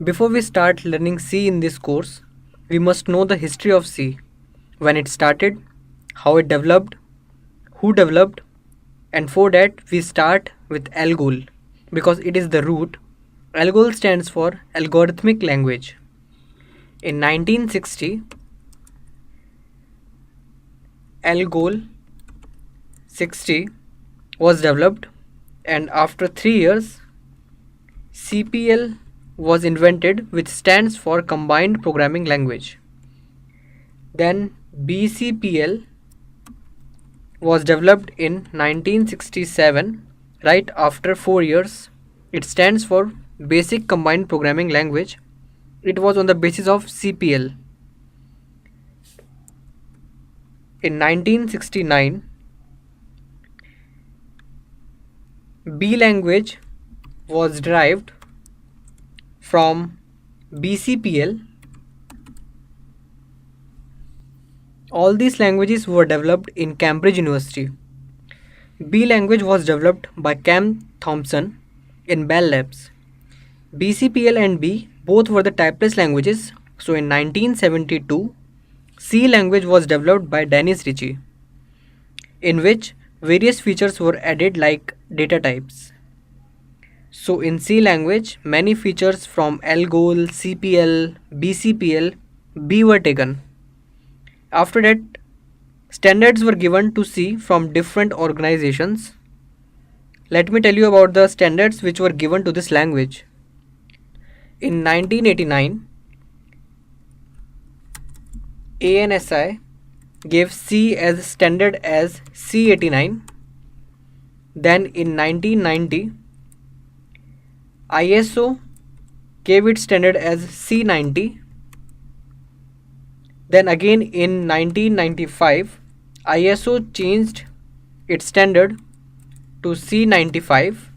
Before we start learning C in this course, we must know the history of C, when it started, how it developed, who developed, and for that we start with ALGOL because it is the root. ALGOL stands for Algorithmic Language. In 1960, ALGOL 60 was developed, and after 3 years, CPL was invented, which stands for Combined Programming Language. Then BCPL was developed in 1967, right after 4 years. It stands for Basic Combined Programming Language. It was on the basis of CPL. In 1969, B language was derived from BCPL. All these languages were developed in Cambridge University. B language was developed by Cam Thompson in Bell Labs. BCPL and B both were the typeless languages. So in 1972, C language was developed by Dennis Ritchie, in which various features were added like data types. So in C language, many features from ALGOL, CPL, BCPL, B were taken. After that, standards were given to C from different organizations. Let me tell you about the standards which were given to this language. In 1989, ANSI gave C as standard as C89. Then in 1990, ISO gave it standard as C90. Then again in 1995, ISO changed its standard to C95.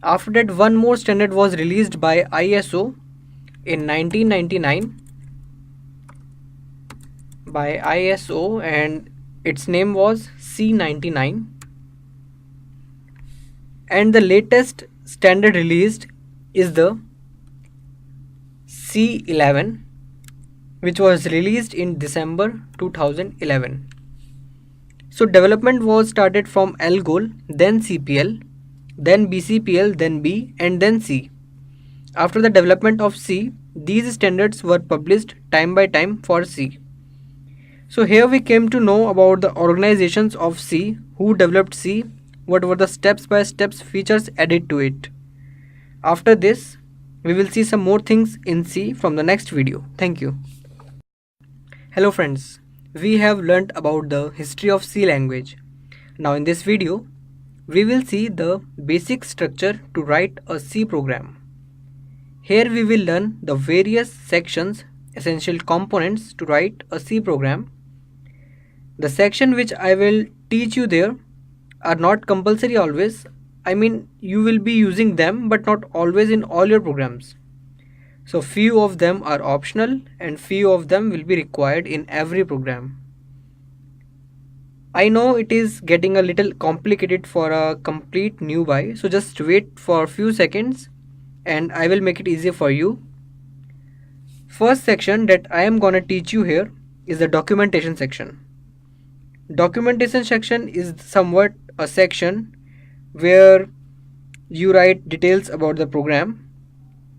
After that, one more standard was released by ISO in 1999 by ISO, and its name was C99. And the latest standard released is the C11, which was released in December 2011. So development was started from ALGOL, then CPL, then BCPL, then B, and then C. After the development of C, these standards were published time by time for C. So here we came to know about the organizations of C, who developed C, what were the steps-by-steps features added to it. After this, we will see some more things in C from the next video. Thank you. Hello friends, we have learnt about the history of C language. Now in this video, we will see the basic structure to write a C program. Here we will learn the various sections, essential components to write a C program. The section which I will teach you there are not compulsory always. I mean, you will be using them but not always in all your programs. So few of them are optional and few of them will be required in every program. I know it is getting a little complicated for a complete newbie, so just wait for a few seconds and I will make it easier for you. First section that I am gonna teach you here is the documentation section. Documentation section is somewhat a section where you write details about the program.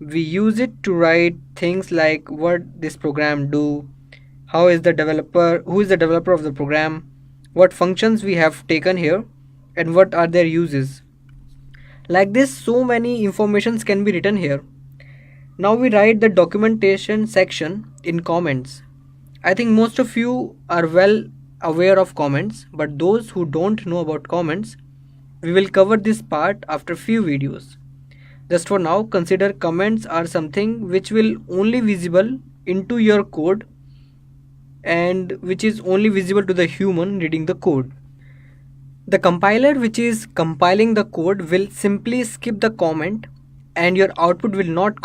We use it to write things like what this program do, who is the developer of the program, what functions we have taken here, and what are their uses. Like this, so many informations can be written here. Now we write the documentation section in comments. I think most of you are well aware of comments, but those who don't know about comments, we will cover this part after few videos. Just for now, consider comments are something which will only visible into your code and which is only visible to the human reading the code. The compiler which is compiling the code will simply skip the comment and your output will not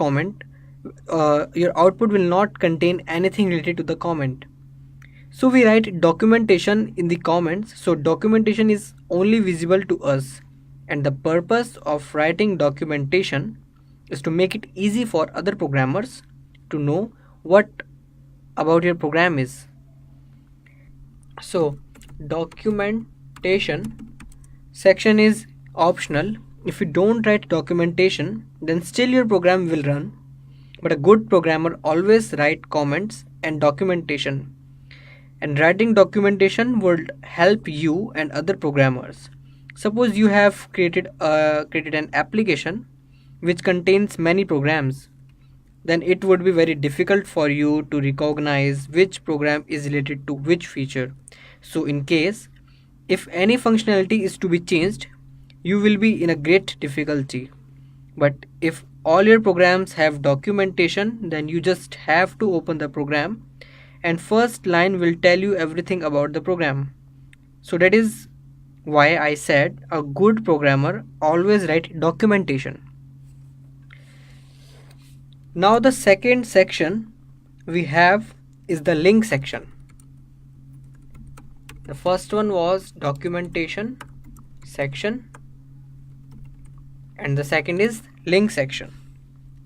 contain anything related to the comment. So we write documentation in the comments, so documentation is only visible to us, and the purpose of writing documentation is to make it easy for other programmers to know what about your program is. So documentation section is optional. If you don't write documentation, then still your program will run, but a good programmer always write comments and documentation. And writing documentation would help you and other programmers. Suppose you have created an application which contains many programs, then it would be very difficult for you to recognize which program is related to which feature. So in case if any functionality is to be changed, you will be in a great difficulty. But if all your programs have documentation, then you just have to open the program and first line will tell you everything about the program. So that is why I said a good programmer always write documentation. Now the second section we have is the link section. The first one was documentation section and the second is link section.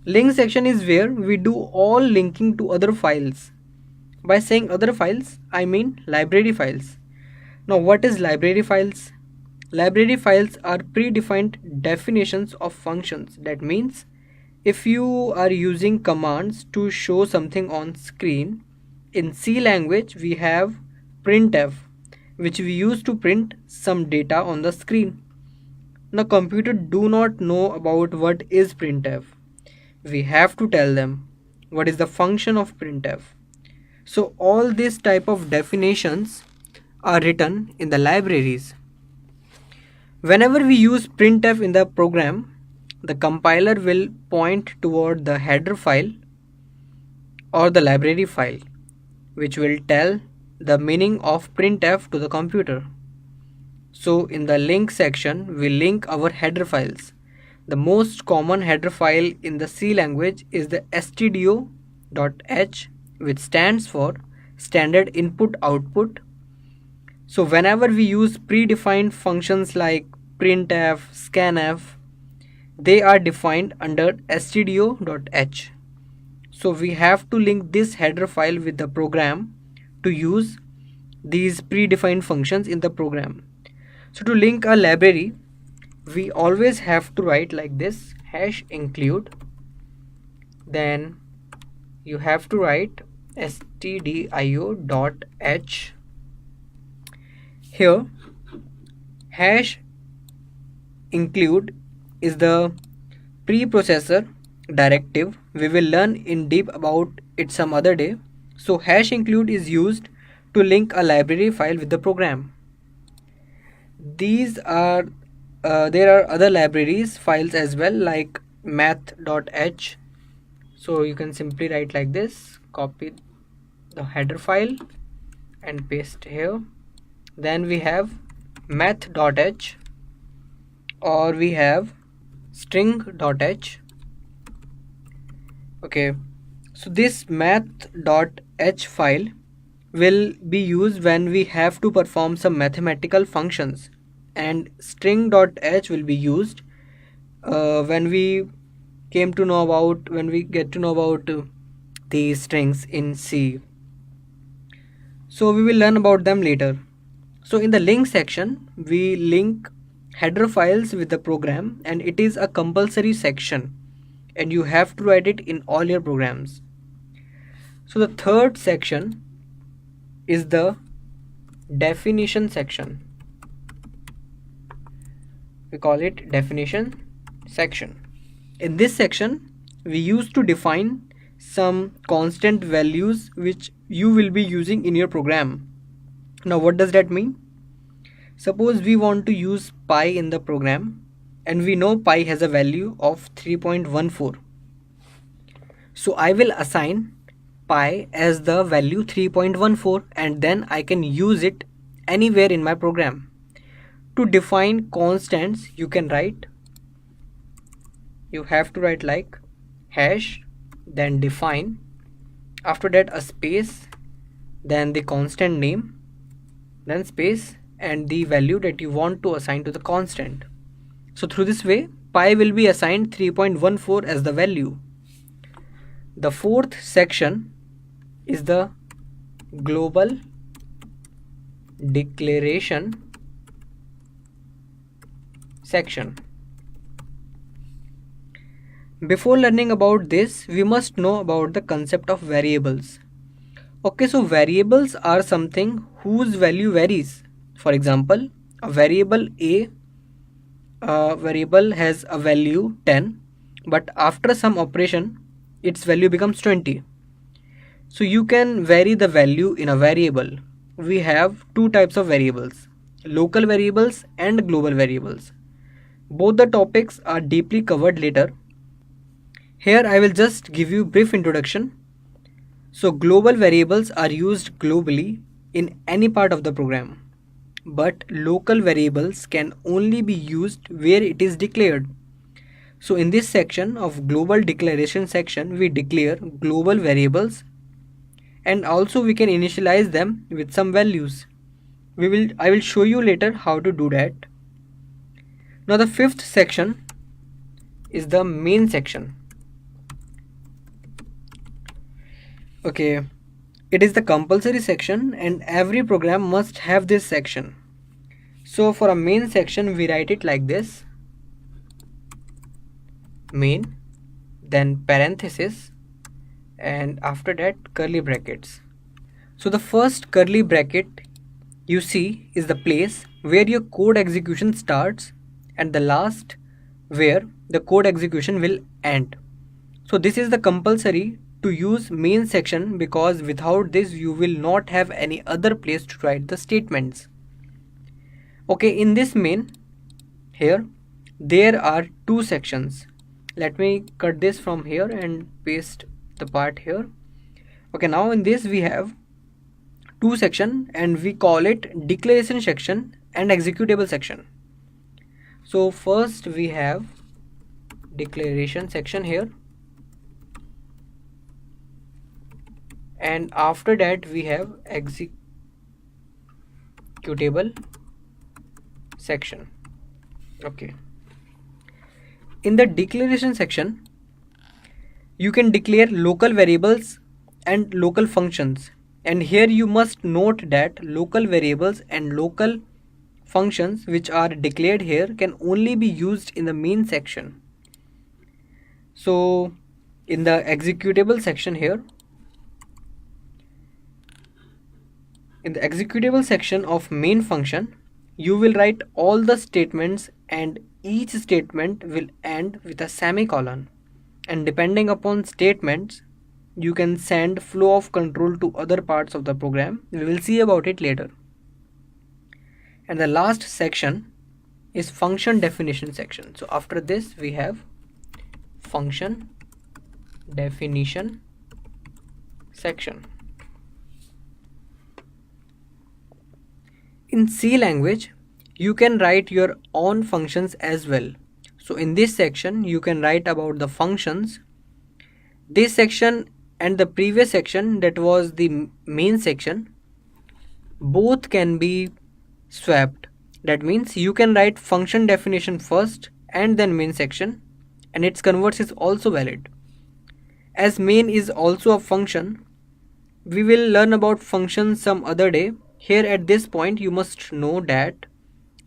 Link section is where we do all linking to other files. By saying other files, I mean library files. Now what is library files? Library files are predefined definitions of functions. That means if you are using commands to show something on screen, in C language we have printf, which we use to print some data on the screen. Now computer do not know about what is printf. We have to tell them what is the function of printf. So all these type of definitions are written in the libraries. Whenever we use printf in the program, the compiler will point toward the header file or the library file, which will tell the meaning of printf to the computer. So in the link section, we link our header files. The most common header file in the C language is the stdio.h, which stands for standard input output. So whenever we use predefined functions like printf, scanf, they are defined under stdio.h. So we have to link this header file with the program to use these predefined functions in the program. So to link a library, we always have to write like this, #include, then you have to write stdio.h. Here #include is the preprocessor directive. We will learn in deep about it some other day. So #include is used to link a library file with the program. These are there are other libraries files as well, like math.h. So you can simply write like this, copy the header file and paste here. Then we have math.h, or we have string.h. Okay, so this math.h file will be used when we have to perform some mathematical functions, and string.h will be used when we get to know about these strings in C. So we will learn about them later. So in the link section, we link header files with the program, and it is a compulsory section and you have to write it in all your programs. So the third section is the definition section. We call it definition section. In this section, we used to define some constant values which you will be using in your program. Now what does that mean? Suppose we want to use pi in the program and we know pi has a value of 3.14. So I will assign pi as the value 3.14 and then I can use it anywhere in my program. To define constants, you have to write like hash, then define, after that a space, then the constant name, then space, and the value that you want to assign to the constant. So through this way pi will be assigned 3.14 as the value. The fourth section is the global declaration section. Before learning about this, we must know about the concept of variables. Okay, so variables are something whose value varies. For example, a variable variable has a value 10, but after some operation, its value becomes 20. So you can vary the value in a variable. We have two types of variables, local variables and global variables. Both the topics are deeply covered later. Here I will just give you brief introduction. So global variables are used globally in any part of the program, but local variables can only be used where it is declared. So in this section of global declaration section, we declare global variables and also we can initialize them with some values. I will show you later how to do that. Now the fifth section is the main section. Okay, it is the compulsory section and every program must have this section. So for a main section we write it like this: main, then parenthesis, and after that curly brackets. So the first curly bracket you see is the place where your code execution starts and the last where the code execution will end. So this is the compulsory to use main section, because without this you will not have any other place to write the statements. Okay, in this main here there are two sections. Let me cut this from here and paste the part here. Okay, now in this we have two section and we call it declaration section and executable section. So first we have declaration section here, and after that we have executable section. Okay, in the declaration section you can declare local variables and local functions, and here you must note that local variables and local functions which are declared here can only be used in the main section. So in the executable section here, in the executable section of main function, you will write all the statements and each statement will end with a semicolon, and depending upon statements you can send flow of control to other parts of the program. We will see about it later. And the last section is function definition section. So after this we have function definition section. In C language you can write your own functions as well. So in this section you can write about the functions. This section and the previous section, that was the main section, both can be swapped. That means you can write function definition first and then main section, and its converse is also valid. As main is also a function, we will learn about functions some other day. Here at this point you must know that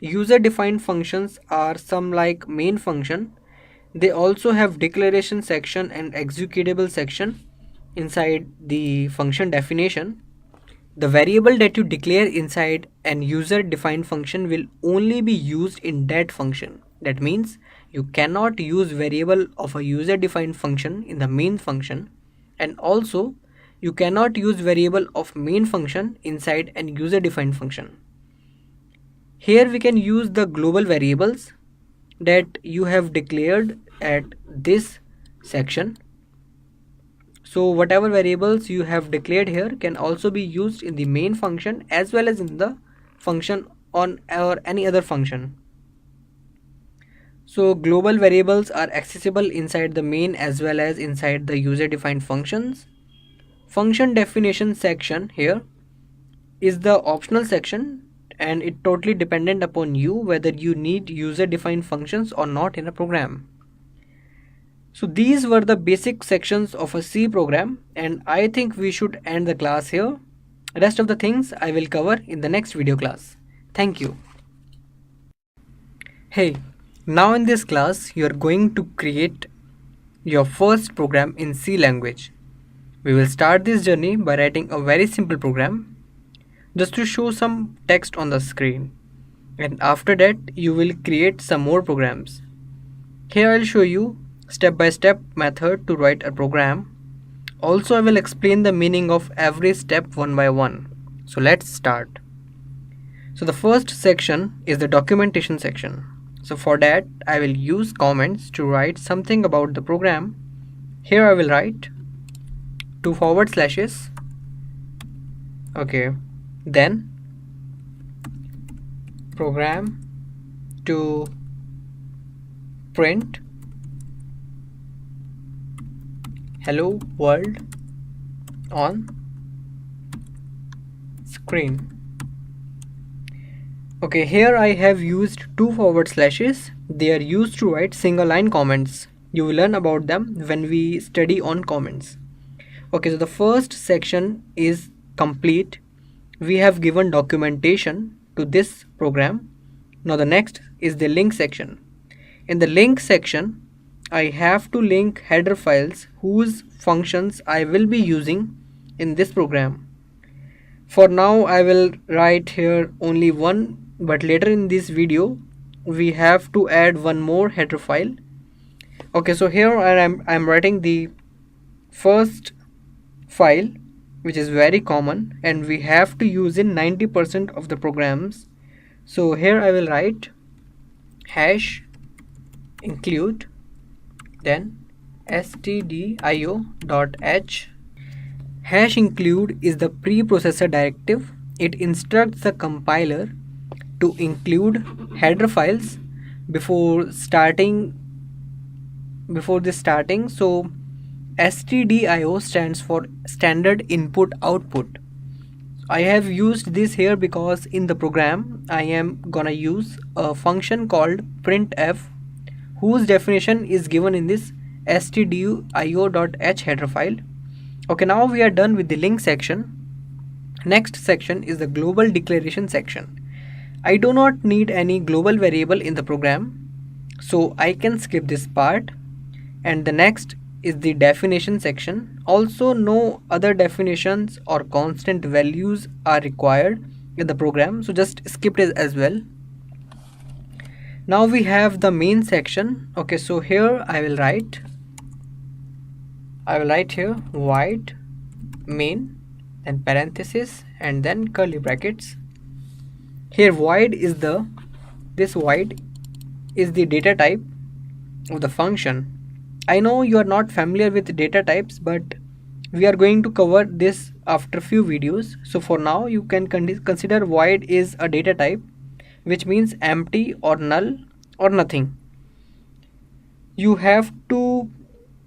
user defined functions are some like main function. They also have declaration section and executable section inside the function definition. The variable that you declare inside an user defined function will only be used in that function. That means you cannot use variable of a user defined function in the main function, and also you cannot use variable of main function inside an user defined function. Here we can use the global variables that you have declared at this section. So whatever variables you have declared here can also be used in the main function as well as in the function on or any other function. So global variables are accessible inside the main as well as inside the user defined functions. Function definition section here is the optional section, and it totally dependent upon you whether you need user defined functions or not in a program. So these were the basic sections of a C program, and I think we should end the class here. Rest of the things I will cover in the next video class. Thank you. Hey, now in this class you are going to create your first program in C language. We will start this journey by writing a very simple program just to show some text on the screen, and after that you will create some more programs. Here I will show you step-by-step method to write a program. Also I will explain the meaning of every step one by one. So let's start. So the first section is the documentation section. So for that I will use comments to write something about the program. Here I will write 2 forward slashes. Okay, then program to print hello world on screen. Okay, here I have used 2 forward slashes. They are used to write single line comments. You will learn about them when we study on comments. Okay, so the first section is complete. We have given documentation to this program. Now the next is the link section. In the link section, I have to link header files whose functions I will be using in this program. For now I will write here only one, but later in this video we have to add one more header file. Okay, so here I'm writing the first file, which is very common and we have to use in 90% of the programs. So here I will write hash include, then stdio.h. Hash include is the preprocessor directive. It instructs the compiler to include header files before this starting. So stdio stands for standard input output. I have used this here because in the program I am gonna use a function called printf, whose definition is given in this stdio.h header file. Okay, now we are done with the link section. Next section is the global declaration section. I do not need any global variable in the program, so I can skip this part. And the next is the definition section. Also, no other definitions or constant values are required in the program, so just skip it as well. Now we have the main section. Okay, so here I will write here void main, then parenthesis, and then curly brackets. Here void is the data type of the function. I know you are not familiar with data types, but we are going to cover this after few videos. So for now you can consider void is a data type, which means empty or null or nothing. You have to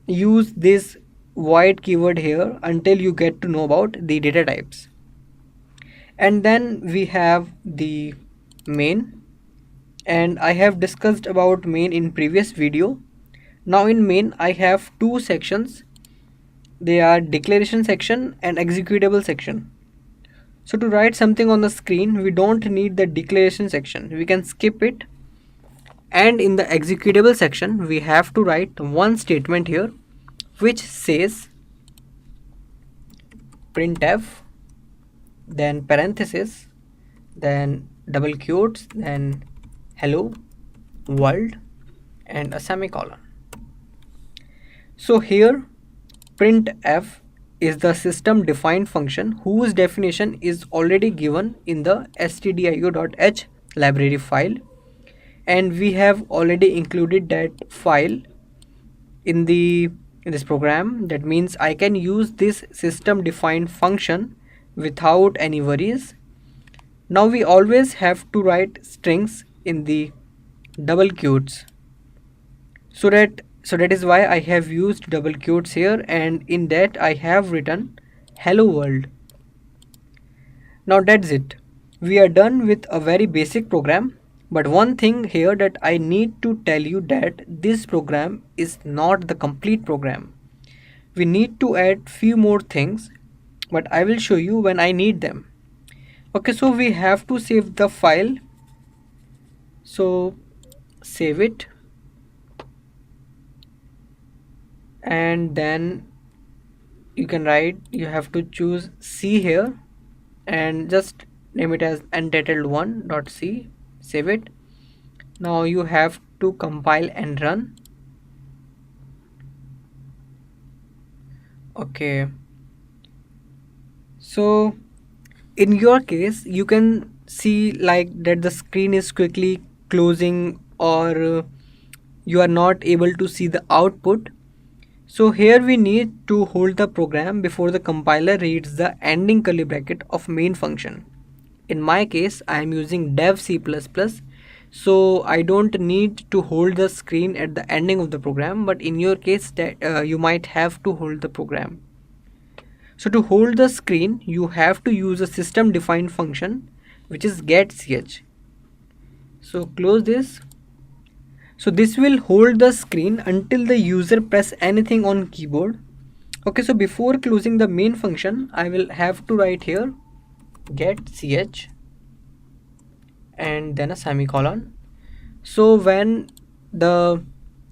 use this void keyword here until you get to know about the data types. And then we have the main, and I have discussed about main in previous video. Now in main I have two sections. They are declaration section and executable section. So to write something on the screen, we don't need the declaration section, we can skip it. And in the executable section we have to write one statement here, which says printf, then parenthesis, then double quotes, then hello world, and a semicolon. So here printf is the system defined function whose definition is already given in the stdio.h library file, and we have already included that file in this program. That means I can use this system defined function without any worries. Now we always have to write strings in the double quotes, so that is why I have used double quotes here, and in that I have written hello world. Now that's it. we are done with a very basic program. But one thing here that I need to tell you, that this program is not the complete program. We need to add few more things, but I will show you when I need them. Okay, so we have to save the file. So save it, and then you can write, you have to choose C here and just name it as untitled1.c. Save it. Now you have to compile and run. Okay, so in your case you can see like that the screen is quickly closing, or you are not able to see the output. So here we need to hold the program before the compiler reads the ending curly bracket of main function. In my case I am using dev C++, so I don't need to hold the screen at the ending of the program, but in your case that you might have to hold the program. So to hold the screen you have to use a system defined function which is getch. So close this. So this will hold the screen until the user press anything on keyboard. Okay, so before closing the main function I will have to write here getch and then a semicolon. So when the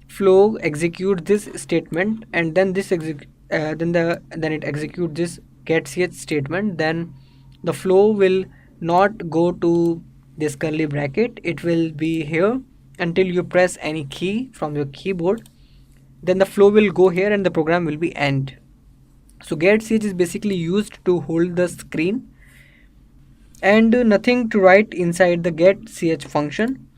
flow executes this statement and then then it executes this getch statement, then the flow will not go to this curly bracket. It will be here until you press any key from your keyboard. Then the flow will go here and the program will be end. So getch is basically used to hold the screen, and nothing to write inside the getch function.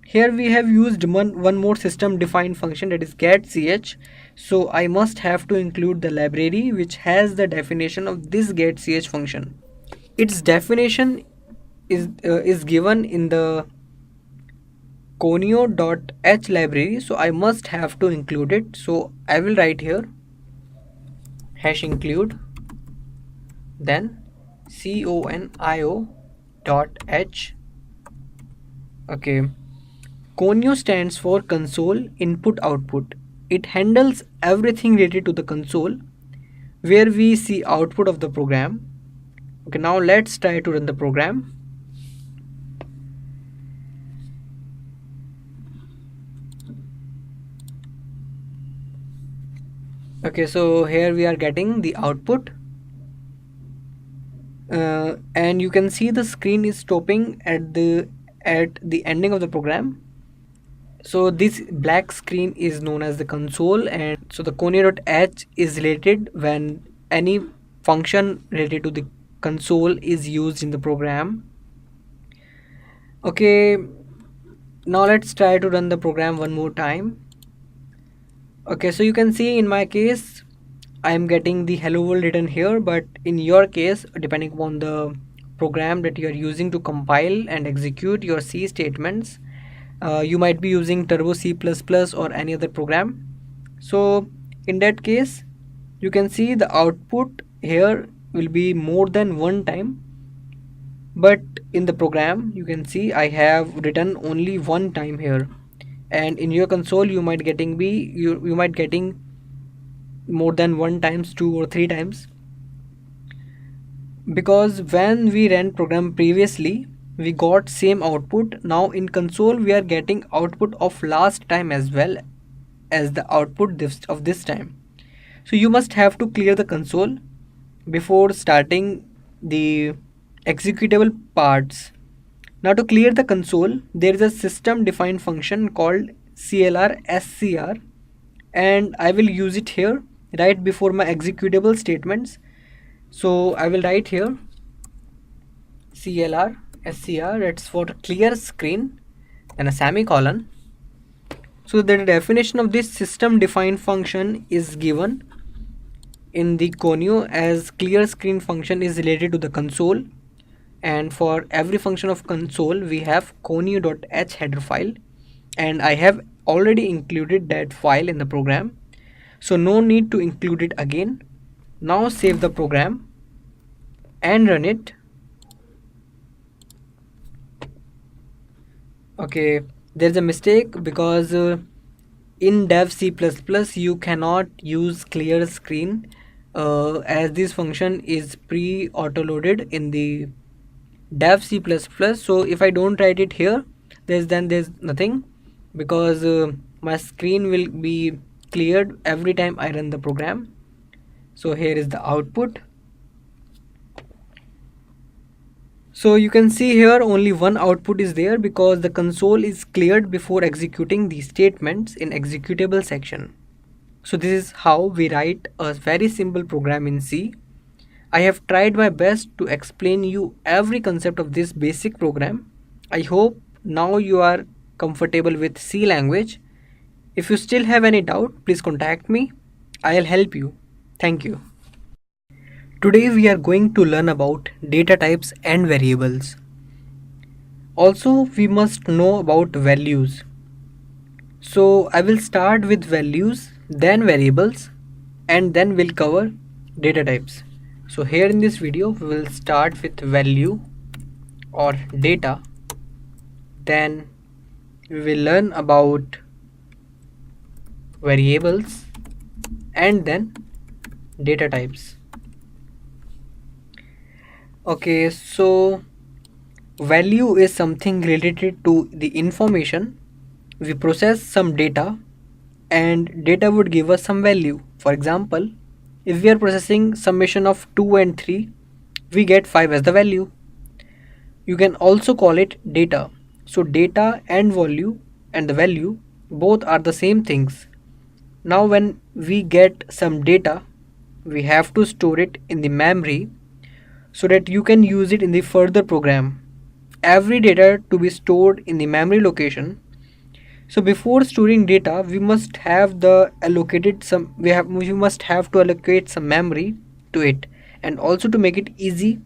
Here we have used one more system defined function, that is getch. So I must have to include the library which has the definition of this getch function. Its definition is given in the conio.h library, so I must have to include it. So I will write here #include, then conio.h. Okay, conio stands for console input output. It handles everything related to the console where we see output of the program. Okay, now let's try to run the program. Okay, so here we are getting the output, and you can see the screen is stopping at the ending of the program. So this black screen is known as the console, and so the conio.h is related when any function related to the console is used in the program. Okay, now let's try to run the program one more time. Okay, so you can see in my case I am getting the hello world written here, but in your case, depending upon the program that you are using to compile and execute your C statements, you might be using Turbo C++ or any other program. So in that case you can see the output here will be more than one time, but in the program you can see I have written only one time here, and in your console you might getting more than one times, two or three times, because when we ran program previously we got same output. Now in console we are getting output of last time as well as the output of this time. So you must have to clear the console before starting the executable parts. Now to clear the console there is a system defined function called clr_scr, and I will use it here right before my executable statements. So I will write here clr_scr, it's for clear screen, and a semicolon. So the definition of this system defined function is given in the conio as clear screen function is related to the console, and for every function of console we have conio.h header file, and I have already included that file in the program, so no need to include it again. Now save the program and run it. Okay, there's a mistake because in dev C++ you cannot use clear screen as this function is pre-auto loaded in the dev C++. So if I don't write it here, there's nothing, because my screen will be cleared every time I run the program. So here is the output. So you can see here only one output is there because the console is cleared before executing the statements in executable section. So this is how we write a very simple program in C. I have tried my best to explain you every concept of this basic program. I hope now you are comfortable with C language. If you still have any doubt, please contact me. I'll help you. Thank you. Today we are going to learn about data types and variables. Also, we must know about values. So I will start with values, then variables, and then we'll cover data types. So here in this video, we will start with value or data. Then we will learn about variables and then data types. Okay, so value is something related to the information. We process some data and data would give us some value. For example, if we are processing summation of 2 and 3, we get 5 as the value. You can also call it data. So data and value both are the same things. Now when we get some data, we have to store it in the memory so that you can use it in the further program. Every data to be stored in the memory location. So before storing data, we must have we must have to allocate some memory to it. And also to make it easy,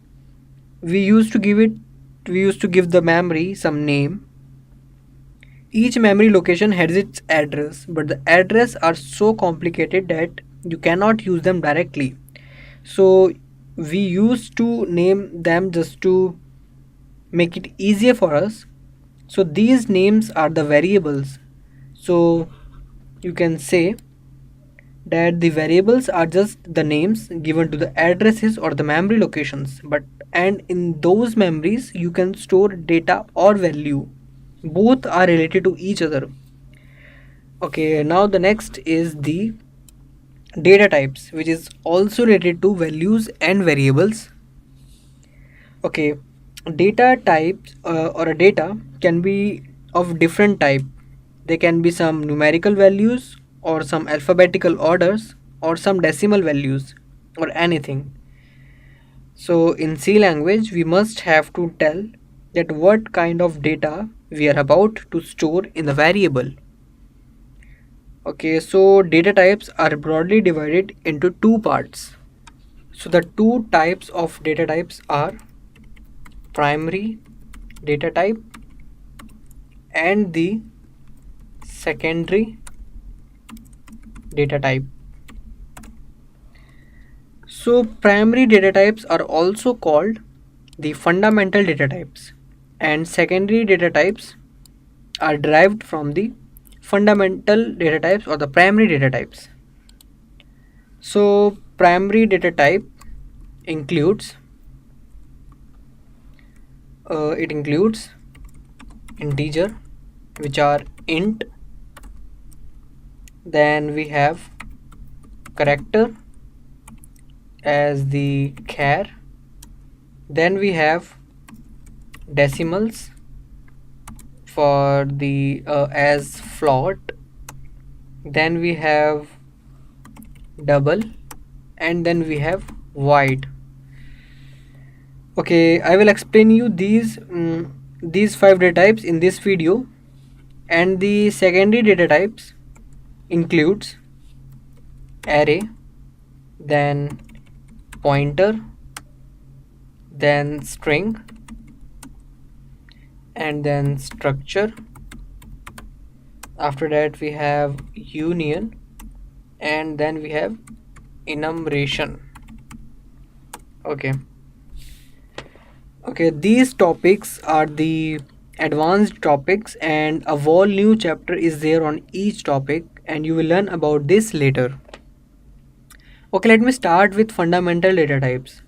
we used to give the memory some name. Each memory location has its address, but the address are so complicated that you cannot use them directly. So we used to name them just to make it easier for us. So these names are the variables. So you can say that the variables are just the names given to the addresses or the memory locations, and in those memories you can store data or value. Both are related to each other. Okay, now the next is the data types, which is also related to values and variables. Okay, data types or a data can be of different type. They can be some numerical values or some alphabetical orders or some decimal values or anything. So in C language we must have to tell that what kind of data we are about to store in the variable. Okay, so data types are broadly divided into two parts. So the two types of data types are primary data type and the secondary data type. So primary data types are also called the fundamental data types, and secondary data types are derived from the fundamental data types or the primary data types. So primary data type includes it includes integer, which are int. Then we have character as the char. Then we have decimals for the as float. Then we have double, and then we have void. Okay, I will explain you these 5 data types in this video. And the secondary data types includes array, then pointer, then string, and then structure. After that we have union, and then we have enumeration. Okay, these topics are the advanced topics, and a whole new chapter is there on each topic, and you will learn about this later. Okay, let me start with fundamental data types.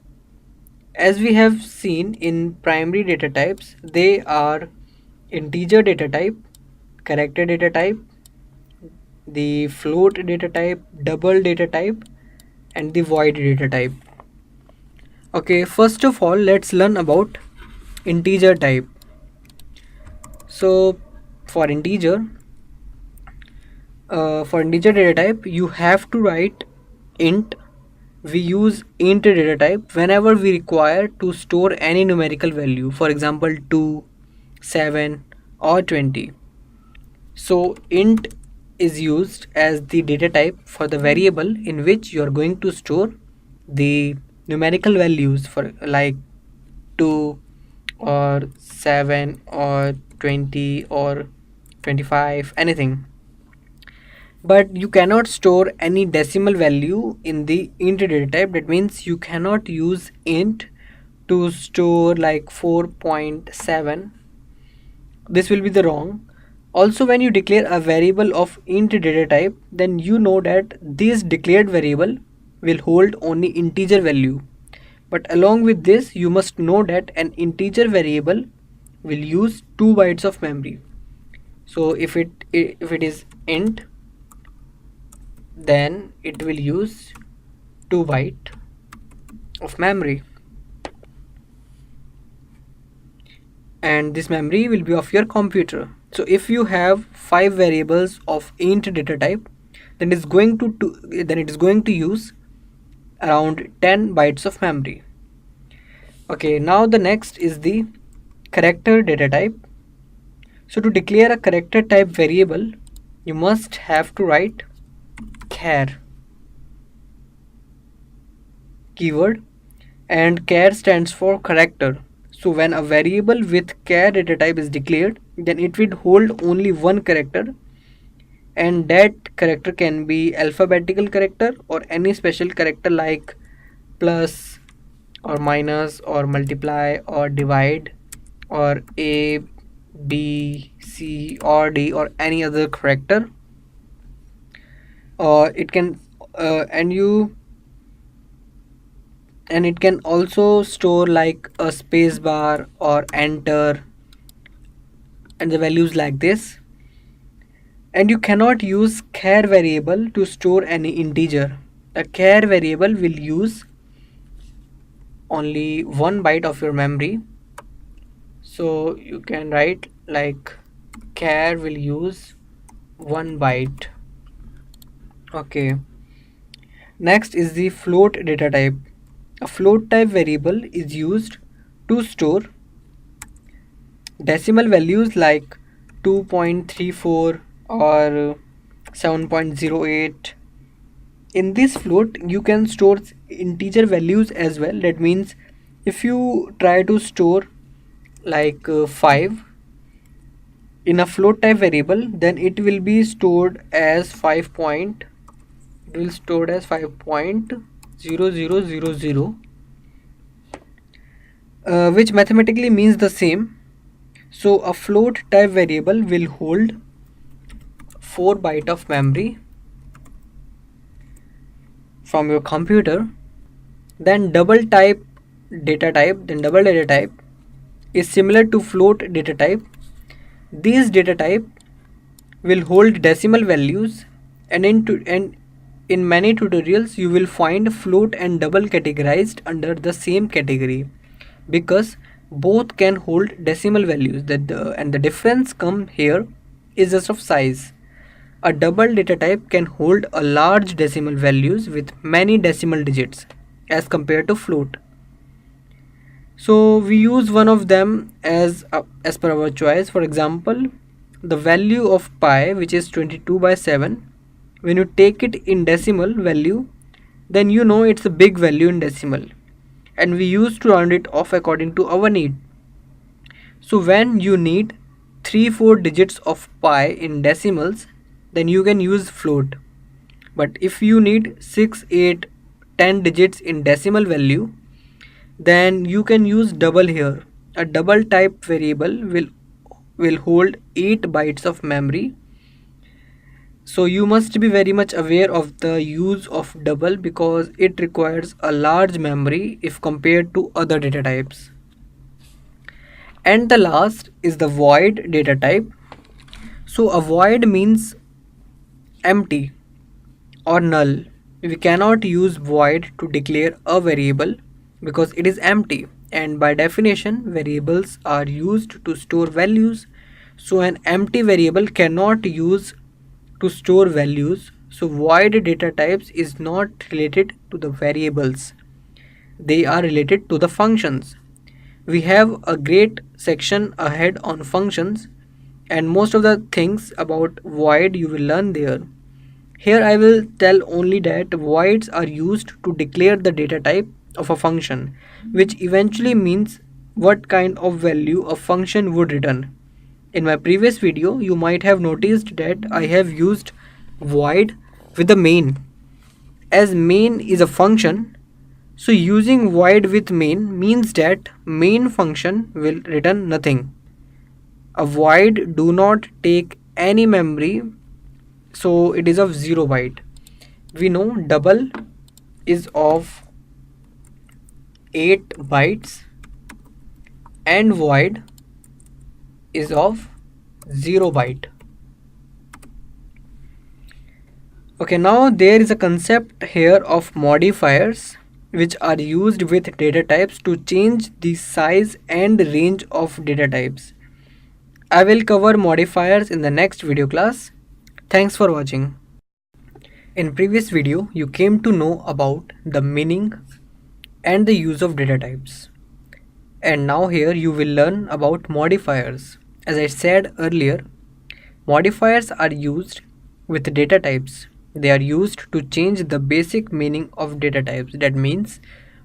As we have seen in primary data types, they are integer data type, character data type, the float data type, double data type, and the void data type. Okay, first of all, let's learn about integer type. So for integer data type, you have to write int. We use int data type whenever we require to store any numerical value, for example 2, 7 or 20. So int is used as the data type for the variable in which you are going to store the numerical values, for like 2 or 7 or 20 or 25, anything. But you cannot store any decimal value in the int data type. That means you cannot use int to store like 4.7. This will be the wrong. Also, when you declare a variable of int data type, then you know that this declared variable will hold only integer value. But along with this, you must know that an integer variable will use 2 bytes of memory. So if it is int, then it will use 2 byte of memory, and this memory will be of your computer. So if you have 5 variables of int data type, then it is going to use around 10 bytes of memory. Okay, now the next is the character data type. So to declare a character type variable, you must have to write char keyword, and char stands for character. So when a variable with char data type is declared, then it will hold only one character, and that character can be alphabetical character or any special character like plus or minus or multiply or divide or A, B, C or D or any other character. It can and it can also store like a space bar or enter and the values like this. And you cannot use char variable to store any integer. A char variable will use only 1 byte of your memory. So you can write like char will use 1 byte. Okay. Next is the float data type. A float type variable is used to store decimal values like 2.34 or 7.08. In this float, you can store integer values as well. That means if you try to store like 5 in a float type variable, then it will be stored as 5.0000, which mathematically means the same. So a float type variable will hold 4 byte of memory from your computer. Then double data type is similar to float data type. These data type will hold decimal values, and in many tutorials you will find float and double categorized under the same category, because both can hold decimal values. And the difference come here is just of size. A double data type can hold a large decimal values with many decimal digits as compared to float. So we use one of them as per our choice. For example, the value of pi, which is 22/7, when you take it in decimal value, then you know it's a big value in decimal, and we used to round it off according to our need. So when you need 3-4 digits of pi in decimals, then you can use float. But if you need 6, 8, 10 digits in decimal value, then you can use double here. A double type variable will will hold 8 bytes of memory. So you must be very much aware of the use of double because it requires a large memory if compared to other data types. And the last is the void data type. So a void means empty or null. We cannot use void to declare a variable because it is empty, and by definition variables are used to store values. So an empty variable cannot use to store values. So void data types is not related to the variables, they are related to the functions. We have a great section ahead on functions, and most of the things about void you will learn there. Here I will tell only that voids are used to declare the data type of a function, which eventually means what kind of value a function would return. In my previous video, you might have noticed that I have used void with the main. As main is a function, so using void with main means that main function will return nothing. A void do not take any memory, so it is of 0 byte. We know double is of 8 bytes and void is of 0 byte. Okay, now there is a concept here of modifiers which are used with data types to change the size and range of data types. I will cover modifiers in the next video class. Thanks for watching. In previous video, you came to know about the meaning and the use of data types. And now here you will learn about modifiers. As I said earlier, modifiers are used with data types. They are used to change the basic meaning of data types. That means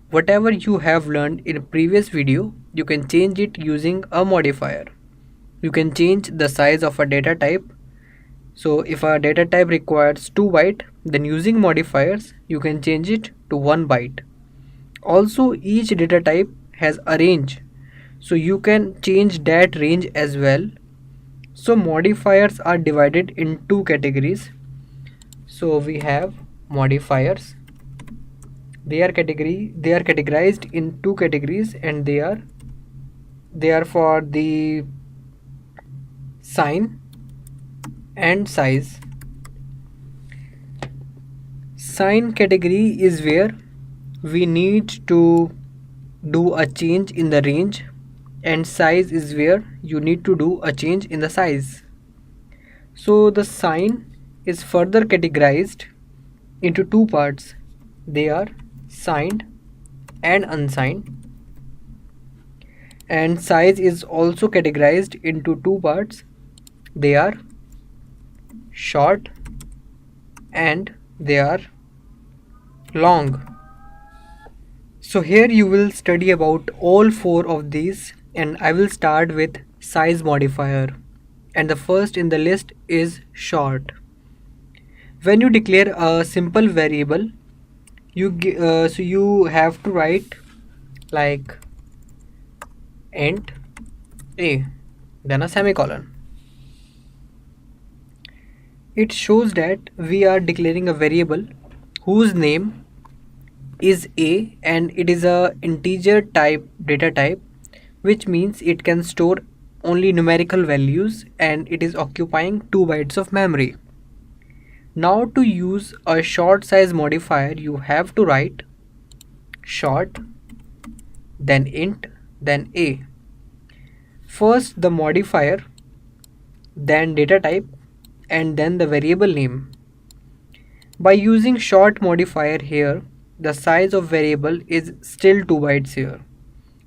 whatever you have learned in a previous video, you can change it using a modifier. You can change the size of a data type. So if a data type requires 2 byte, then using modifiers you can change it to 1 byte. Also each data type has a range, so you can change that range as well. So modifiers are divided in two categories. So we have modifiers. They are categorized in two categories, and they are for the sign and size. Sign category is where we need to do a change in the range, and size is where you need to do a change in the size. So the sign is further categorized into two parts. They are signed and unsigned, and size is also categorized into two parts. They are short and they are long. So here you will study about all four of these, and I will start with size modifier, and the first in the list is short. When you declare a simple variable, so you have to write like int a, then a semicolon. It shows that we are declaring a variable whose name is a, and it is a integer type data type, which means it can store only numerical values, and it is occupying 2 bytes of memory. Now to use a short size modifier, you have to write short, then int, then a. First the modifier, then data type, and then the variable name. By using short modifier here, the size of variable is still 2 bytes here.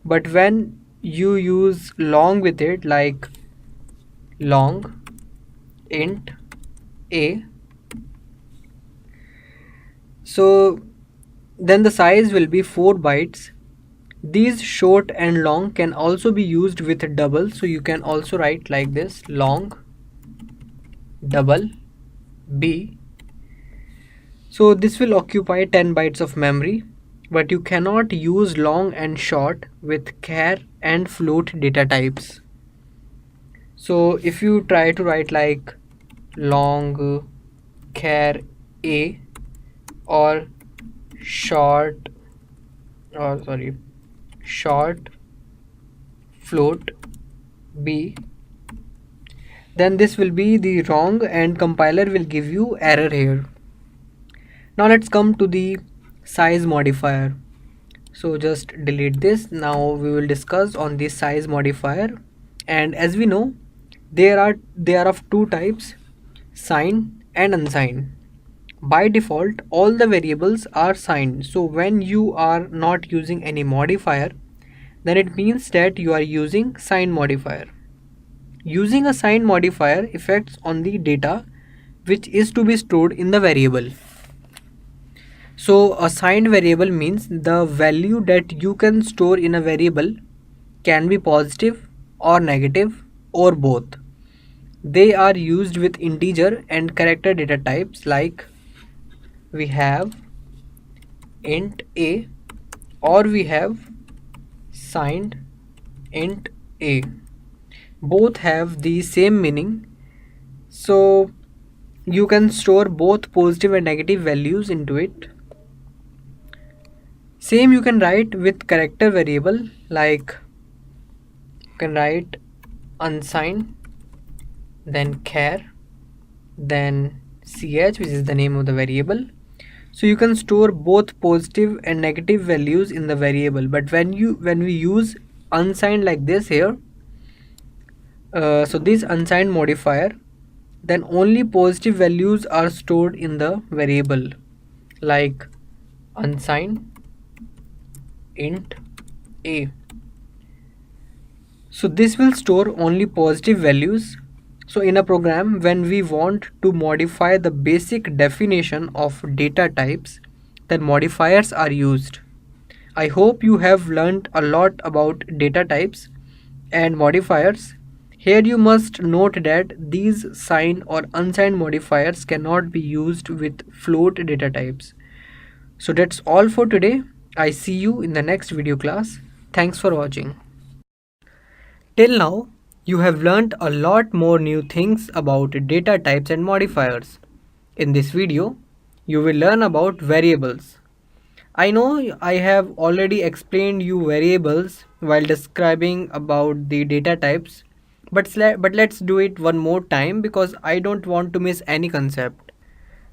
But when you use long with it, like long int a, so then the size will be 4 bytes. These short and long can also be used with double, so you can also write like this, long double b. So this will occupy 10 bytes of memory, but you cannot use long and short with char and float data types. So if you try to write like long char a or short or sorry short float b, then this will be the wrong and compiler will give you error here. Now let's come to the size modifier. So just delete this. Now we will discuss on the size modifier. And as we know, they are of two types, signed and unsigned. By default, all the variables are signed. So when you are not using any modifier, then it means that you are using signed modifier. Using a signed modifier affects on the data which is to be stored in the variable. So a signed variable means the value that you can store in a variable can be positive or negative or both. They are used with integer and character data types, like we have int a or we have signed int a. Both have the same meaning, so you can store both positive and negative values into it. Same you can write with character variable, like you can write unsigned, then char, then ch, which is the name of the variable. So you can store both positive and negative values in the variable, but when we use unsigned like this here, so this unsigned modifier, then only positive values are stored in the variable, like unsigned int a. So this will store only positive values. So in a program, when we want to modify the basic definition of data types, then modifiers are used. I hope you have learned a lot about data types and modifiers. Here you must note that these signed or unsigned modifiers cannot be used with float data types. So that's all for today. I see you in the next video class. Thanks for watching. Till now, you have learned a lot more new things about data types and modifiers. In this video, you will learn about variables. I know I have already explained you variables while describing about the data types, but let's do it one more time because I don't want to miss any concept.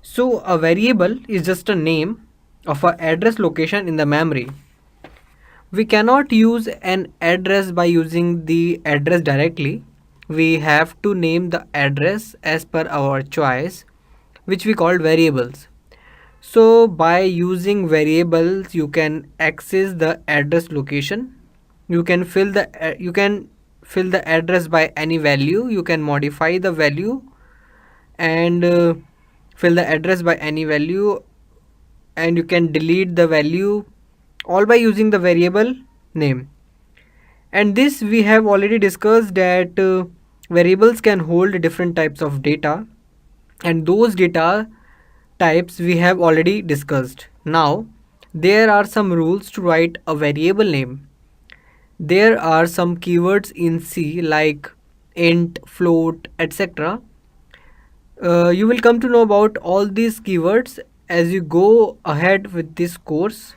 So a variable is just a name of an address location in the memory. We cannot use an address by using the address directly. We have to name the address as per our choice, which we call variables. So by using variables, you can access the address location. You can fill the address by any value. You can modify the value and fill the address by any value, and you can delete the value, all by using the variable name. And this we have already discussed that variables can hold different types of data, and those data types we have already discussed. Now there are some rules to write a variable name. There are some keywords in C like int, float, etc. You will come to know about all these keywords as you go ahead with this course.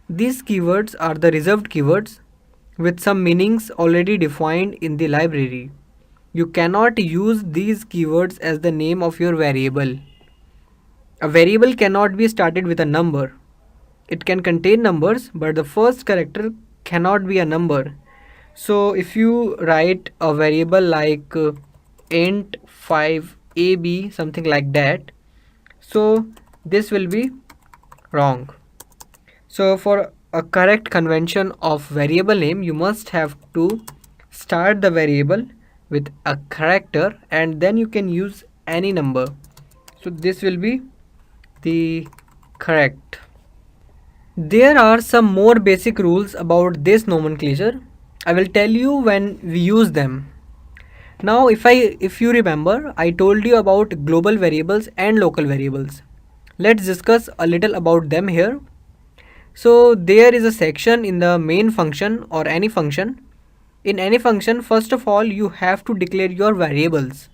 These keywords are the reserved keywords with some meanings already defined in the library. You cannot use these keywords as the name of your variable. A variable cannot be started with a number. It can contain numbers, but the first character cannot be a number. So if you write a variable like int 5ab, something like that, so this will be wrong. So for a correct convention of variable name, you must have to start the variable with a character and then you can use any number. So this will be the correct. There are some more basic rules about this nomenclature. I will tell you when we use them. Now if you remember, I told you about global variables and local variables. Let's discuss a little about them here. So there is a section in the main function or any function In any function, first of all, you have to declare your variables.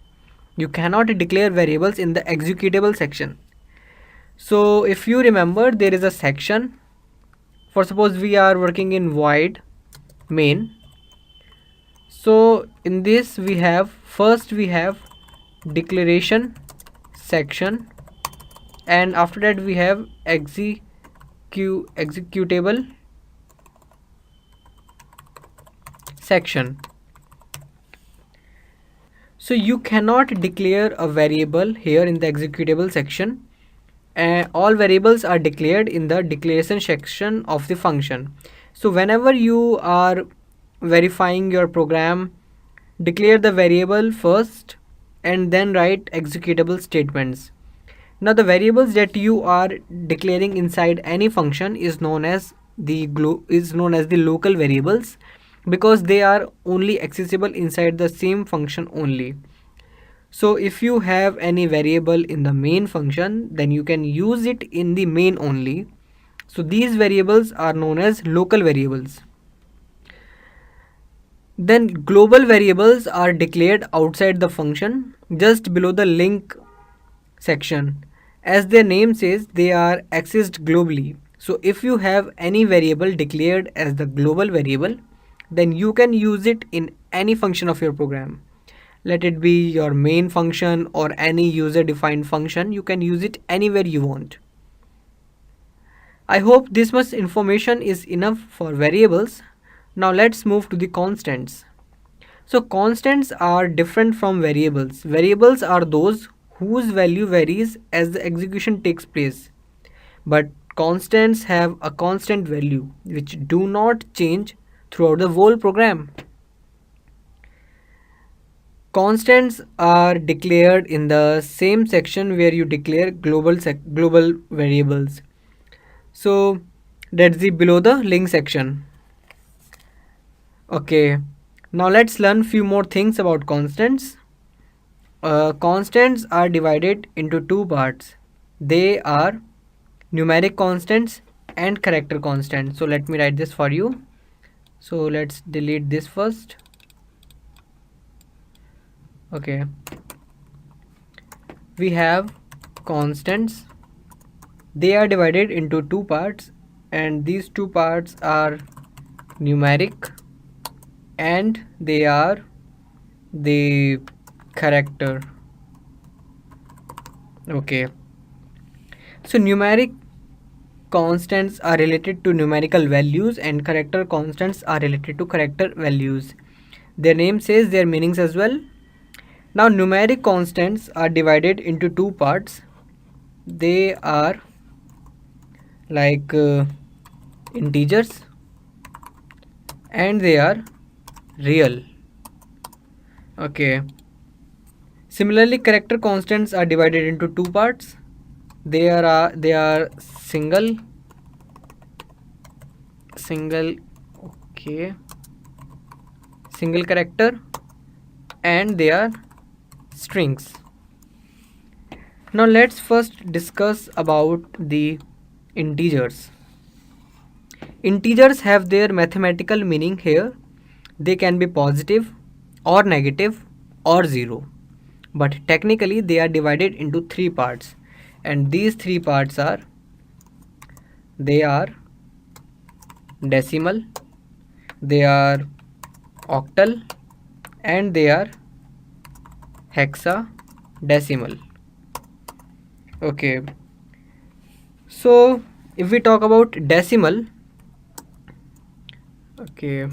You cannot declare variables in the executable section. So if you remember, there is a section. For suppose we are working in void main. So in this we have, first we have declaration section, and after that we have executable section. So you cannot declare a variable here in the executable section. All variables are declared in the declaration section of the function. So whenever you are verifying your program, declare the variable first and then write executable statements. Now the variables that you are declaring inside any function is known as the local variables, because they are only accessible inside the same function only. So if you have any variable in the main function, then you can use it in the main only. So these variables are known as local variables. Then global variables are declared outside the function, just below the link section. As their name says, they are accessed globally. So if you have any variable declared as the global variable, then you can use it in any function of your program. Let it be your main function or any user defined function, you can use it anywhere you want. I hope this much information is enough for variables. Now let's move to the constants. So constants are different from variables. Variables are those whose value varies as the execution takes place. But constants have a constant value which do not change throughout the whole program. Constants are declared in the same section where you declare global variables. So that's the below the link section. Okay, now let's learn few more things about constants. Constants are divided into two parts. They are numeric constants and character constants. So let me write this for you. So let's delete this first. Okay, we have constants. They are divided into two parts, and these two parts are numeric and they are the character. Okay, so numeric constants are related to numerical values and character constants are related to character values. Their name says their meanings as well. Now numeric constants are divided into two parts. They are like integers and they are real. Okay, similarly character constants are divided into two parts. They are single. Okay, single character, and they are strings. Now let's first discuss about the integers. Integers have their mathematical meaning here. They can be positive or negative or zero, but technically they are divided into three parts, and these three parts are, they are decimal, they are octal, and they are hexadecimal. Okay, so if we talk about decimal, okay,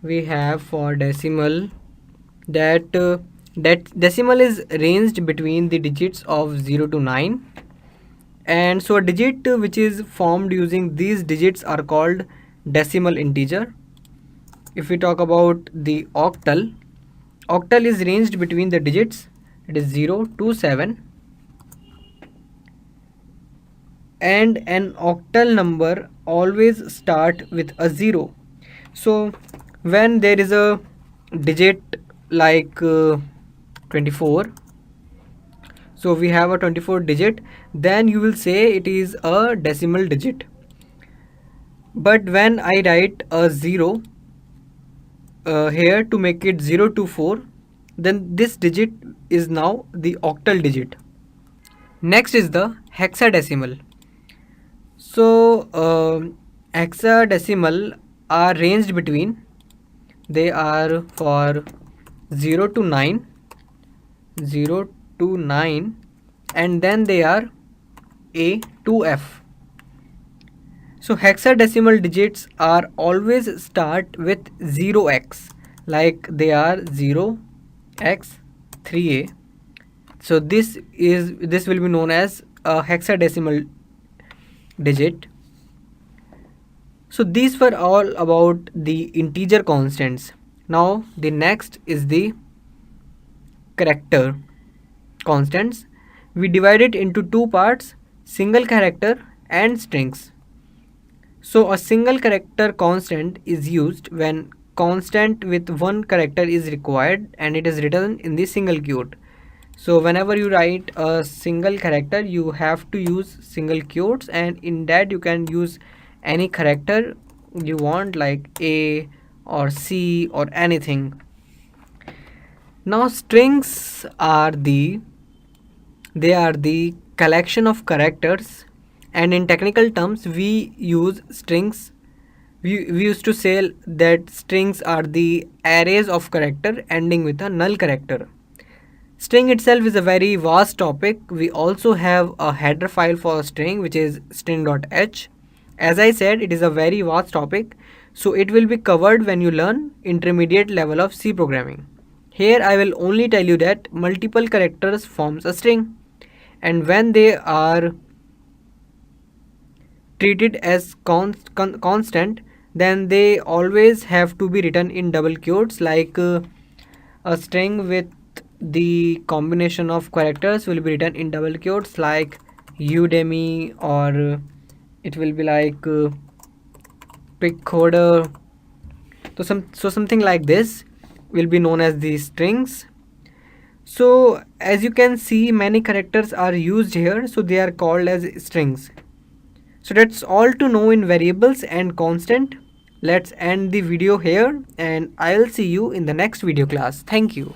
we have for decimal that decimal is ranged between the digits of 0 to 9, and so a digit which is formed using these digits are called decimal integer. If we talk about the octal, octal is ranged between the digits, it is 0 to 7, and an octal number always start with a 0. So when there is a digit like 24, so we have a 24 digit, then you will say it is a decimal digit. But when I write a 0 here to make it 0 to 4, then this digit is now the octal digit. Next is the hexadecimal. So hexadecimal are ranged between, they are for 0 to 9, 0 to 9, and then they are A to F. So hexadecimal digits are always start with 0x, like they are 0x3a. So this will be known as a hexadecimal digit. So these were all about the integer constants. Now the next is the character constants. We divide it into two parts, single character and strings. So a single character constant is used when constant with one character is required and it is written in the single quote. So whenever you write a single character, you have to use single quotes, and in that you can use any character you want, like A or C or anything. Now strings are the collection of characters, and in technical terms we use strings. We used to say that strings are the arrays of character ending with a null character. String itself is a very vast topic. We also have a header file for a string, which is string.h. As I said, it is a very vast topic, so it will be covered when you learn intermediate level of C programming. Here I will only tell you that multiple characters forms a string, and when they are treated as constant, then they always have to be written in double quotes, like a string with the combination of characters will be written in double quotes, like Udemy, or it will be like pickcoder. So something like this will be known as the strings. So as you can see, many characters are used here, so they are called as strings. So that's all to know in variables and constant. Let's end the video here, and I'll see you in the next video class. Thank you.